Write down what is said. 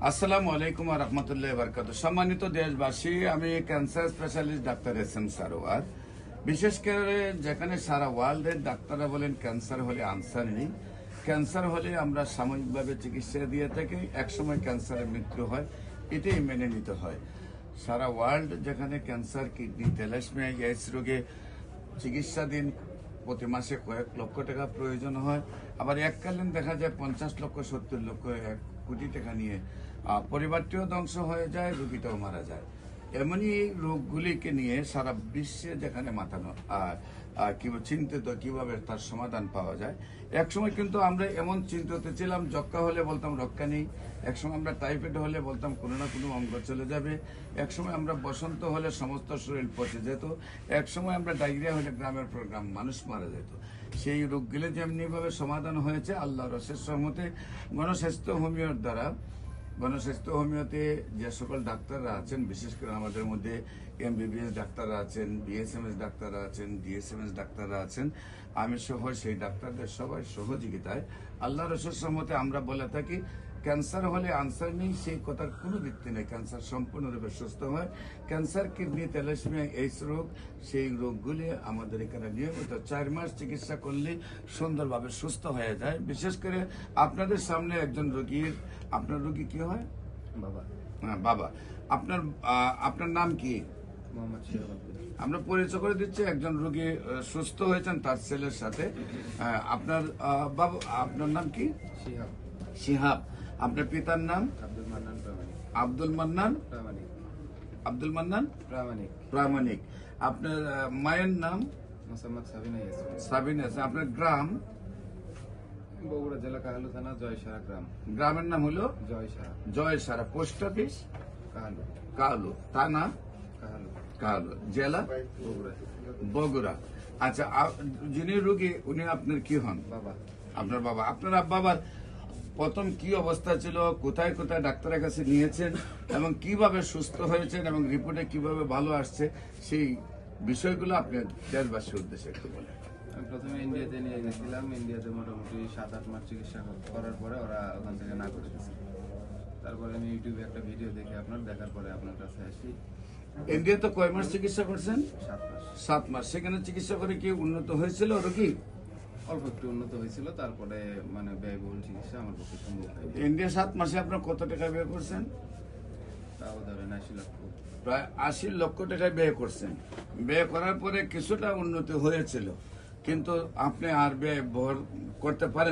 আসসালামু আলাইকুম ওয়া রাহমাতুল্লাহি ওয়া বারাকাতুহু। সম্মানিত দেশবাসী, আমি cancer specialist doctor SM. Sarwar. বিশেষ করে যেখানে সারা ওয়ার্ল্ডের ডাক্তাররা বলেন ক্যান্সার হলে আনসার নেই, ক্যান্সার হলে আমরা সাময়িকভাবে চিকিৎসা দিয়ে থাকি, একসময় ক্যান্সারের মৃত্যু হয়, এটাই মেনে নিতে হয়। সারা ওয়ার্ল্ড যেখানে ক্যান্সার, কিডনি, থ্যালাসেমিয়া, এইডস রোগে চিকিৎসাধীন প্রতি মাসে কয়েক লক্ষ টাকা প্রয়োজন হয়, আবার এককালীন দেখা যায় 50 লক্ষ 70 লক্ষ 1 কোটি টাকা নিয়ে পরিবারটিও ধ্বংস হয়ে যায়, রোগীটাও মারা যায়। এমনই রোগগুলিকে নিয়ে সারা বিশ্বে যেখানে মাতানো চিন্তিত কিভাবে তার সমাধান পাওয়া যায়। একসময় কিন্তু আমরা এমন চিন্তিত ছিলাম, যক্কা হলে বলতাম রক্ষা নেই, একসময় আমরা টাইফয়েড হলে বলতাম কোনো না কোনো অঙ্গ চলে যাবে, একসময় আমরা বসন্ত হলে সমস্ত শরীর পচে যেত, একসময় আমরা ডায়রিয়া হলে গ্রামের পর গ্রাম মানুষ মারা যেত। সেই রোগগুলো যেমনিভাবে সমাধান হয়েছে আল্লাহর অশেষ রহমতে গণস্বাস্থ্য হোমিওর দ্বারা। গণস্বাস্থ্য হোমিওতে যে সকল ডাক্তাররা আছেন, বিশেষ করে আমাদের মধ্যে এমবিবিএস ডাক্তাররা আছেন, বিএসএমএস ডাক্তাররা আছেন, ডিএসএমএস ডাক্তাররা আছেন, আমি সহ সেই ডাক্তারদের সবাই সহযোগিতায় আল্লাহর অশেষ রহমতে আমরা বলে থাকি ক্যান্সার হলে আনসার নেই, সেই কথার কোনো ভিত্তি নেই। ক্যান্সার সম্পূর্ণরূপে সুস্থ হয়। ক্যান্সার, কিডনি, থ্যালাসেমিয়া, এইডস রোগ, সেই রোগগুলি আমাদের এখানে নিয়মিত 4 মাস চিকিৎসা করলে সুন্দরভাবে সুস্থ হয়ে যায়। বিশেষ করে আপনাদের সামনে একজন রোগীর, আপনার রোগী কি হয়? বাবা। হ্যাঁ, বাবা। আপনার নাম কি? মোহাম্মদ শিহাব। আমরা পরিচয় করে দিচ্ছি, একজন রোগী সুস্থ হয়েছেন তার ছেলের সাথে। আপনার বাবা, আপনার নাম কি? শিহাব। শিহাব। আপনার পিতার নাম? আব্দুল মান্নান প্রামাণিক। আব্দুল মান্নান প্রামাণিক। আব্দুল মান্নান প্রামাণিক। প্রামাণিক। আপনার মায়ের নাম? মোসাম্মদ সাবিনা ইয়াসমিন। সাবিনা। আপনার গ্রাম? বগুড়া জেলা কাহালু থানা জয়সারা গ্রাম। গ্রামের নাম হলো জয়সারা। জয়সারা। Post office Kahalu. কালু, থানা কাহালু। কালু, জেলা বগুড়া। বগুড়া। আচ্ছা, যিনি রোগী উনি আপনার কি হন? বাবা। আপনার বাবা। আপনার বাবার প্রথম কি অবস্থা ছিল, কোথায় কোথায় ডাক্তারের কাছে নিয়েছেন এবং কিভাবে সুস্থ হয়েছেন এবং রিপোর্টে কিভাবে ভালো আসছে, সেই বিষয়গুলো আপনি দেশবাসীর উদ্দেশ্যে একটু বলেন। আমি প্রথমে ইন্ডিয়াতে নিয়ে গেছিলাম। ইন্ডিয়াতে মোটামুটি 7-8 মাস চিকিৎসা করার পরে ওরা ওখান থেকে না করে দিয়েছে। তারপরে আমি ইউটিউবে একটা ভিডিও দেখে দেখার পরে আপনার কাছে আসি। ইন্ডিয়াতে কয় মাস চিকিৎসা করছেন? 7 মাস। 7 মাস। সেখানে চিকিৎসা করে কি উন্নত হয়েছিল রোগী? অল্প একটু উন্নত হয়েছিল। তারপরে ব্যয়বহুল চিকিৎসা আমার পক্ষে সম্ভব হয়নি। ইন্ডিয়া 7 মাসে আপনার কত টাকা ব্যয় করছেন? তাও ধরেন 80 লক্ষ। প্রায় 80 লক্ষ টাকা ব্যয় করছেন। ব্যয় করার পরে কিছুটা উন্নতি হয়েছিল, কিন্তু আপনি আর ব্যয় বহন করতে পারেন